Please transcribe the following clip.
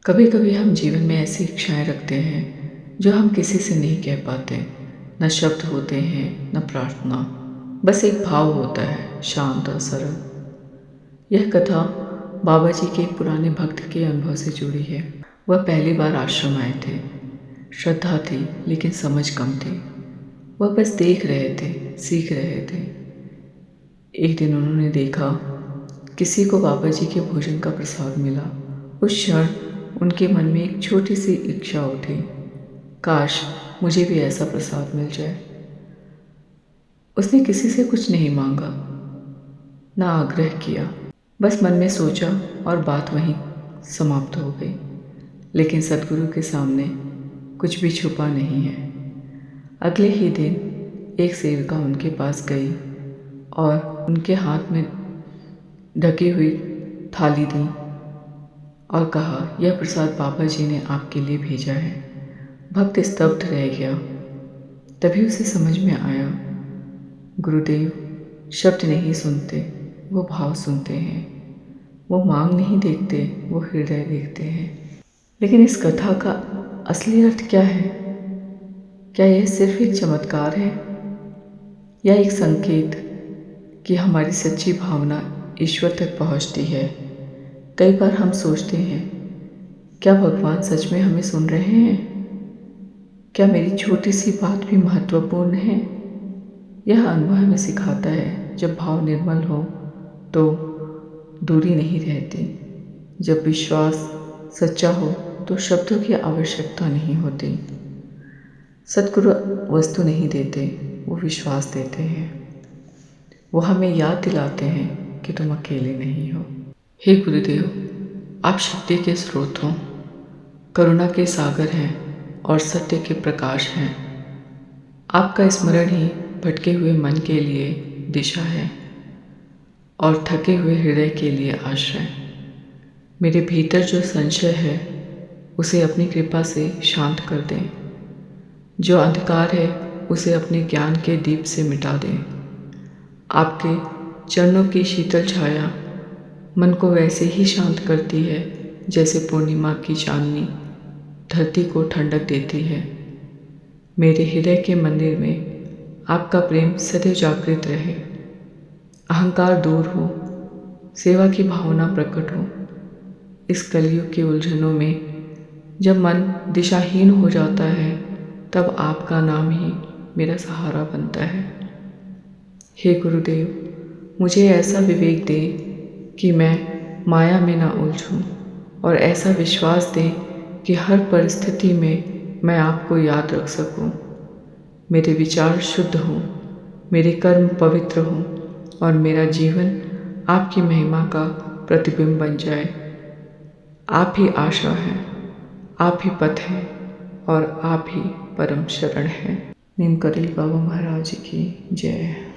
कभी कभी हम जीवन में ऐसी इच्छाएं रखते हैं जो हम किसी से नहीं कह पाते। न शब्द होते हैं न प्रार्थना, बस एक भाव होता है, शांत और सरल। यह कथा बाबा जी के एक पुराने भक्त के अनुभव से जुड़ी है। वह पहली बार आश्रम आए थे। श्रद्धा थी लेकिन समझ कम थी। वह बस देख रहे थे, सीख रहे थे। एक दिन उन्होंने देखा किसी को बाबा जी के भोजन का प्रसाद मिला। उस क्षण उनके मन में एक छोटी सी इच्छा उठी, काश मुझे भी ऐसा प्रसाद मिल जाए। उसने किसी से कुछ नहीं मांगा, ना आग्रह किया, बस मन में सोचा और बात वहीं समाप्त हो गई। लेकिन सदगुरु के सामने कुछ भी छुपा नहीं है। अगले ही दिन एक सेविका उनके पास गई और उनके हाथ में ढकी हुई थाली दी और कहा, यह प्रसाद बाबा जी ने आपके लिए भेजा है। भक्त स्तब्ध रह गया। तभी उसे समझ में आया, गुरुदेव शब्द नहीं सुनते, वो भाव सुनते हैं। वो मांग नहीं देखते, वो हृदय देखते हैं। लेकिन इस कथा का असली अर्थ क्या है? क्या यह सिर्फ एक चमत्कार है या एक संकेत कि हमारी सच्ची भावना ईश्वर तक पहुंचती है? कई बार हम सोचते हैं, क्या भगवान सच में हमें सुन रहे हैं? क्या मेरी छोटी सी बात भी महत्वपूर्ण है? यह अनुभव हमें सिखाता है, जब भाव निर्मल हो तो दूरी नहीं रहती। जब विश्वास सच्चा हो तो शब्दों की आवश्यकता नहीं होती। सद्गुरु वस्तु नहीं देते, वो विश्वास देते हैं। वो हमें याद दिलाते हैं कि तुम अकेले नहीं हो। हे गुरुदेव, आप शक्ति के स्रोत हो, करुणा के सागर हैं और सत्य के प्रकाश हैं। आपका स्मरण ही भटके हुए मन के लिए दिशा है और थके हुए हृदय के लिए आश्रय। मेरे भीतर जो संशय है उसे अपनी कृपा से शांत कर दें। जो अंधकार है उसे अपने ज्ञान के दीप से मिटा दें। आपके चरणों की शीतल छाया मन को वैसे ही शांत करती है जैसे पूर्णिमा की चांदनी धरती को ठंडक देती है। मेरे हृदय के मंदिर में आपका प्रेम सदैव जागृत रहे। अहंकार दूर हो, सेवा की भावना प्रकट हो। इस कलयुग के उलझनों में जब मन दिशाहीन हो जाता है, तब आपका नाम ही मेरा सहारा बनता है। हे गुरुदेव, मुझे ऐसा विवेक दे कि मैं माया में ना उलझूं और ऐसा विश्वास दे कि हर परिस्थिति में मैं आपको याद रख सकूं। मेरे विचार शुद्ध हों, मेरे कर्म पवित्र हों और मेरा जीवन आपकी महिमा का प्रतिबिंब बन जाए। आप ही आशा हैं, आप ही पथ हैं और आप ही परम शरण हैं। नीम करैल बाबा महाराज की जय।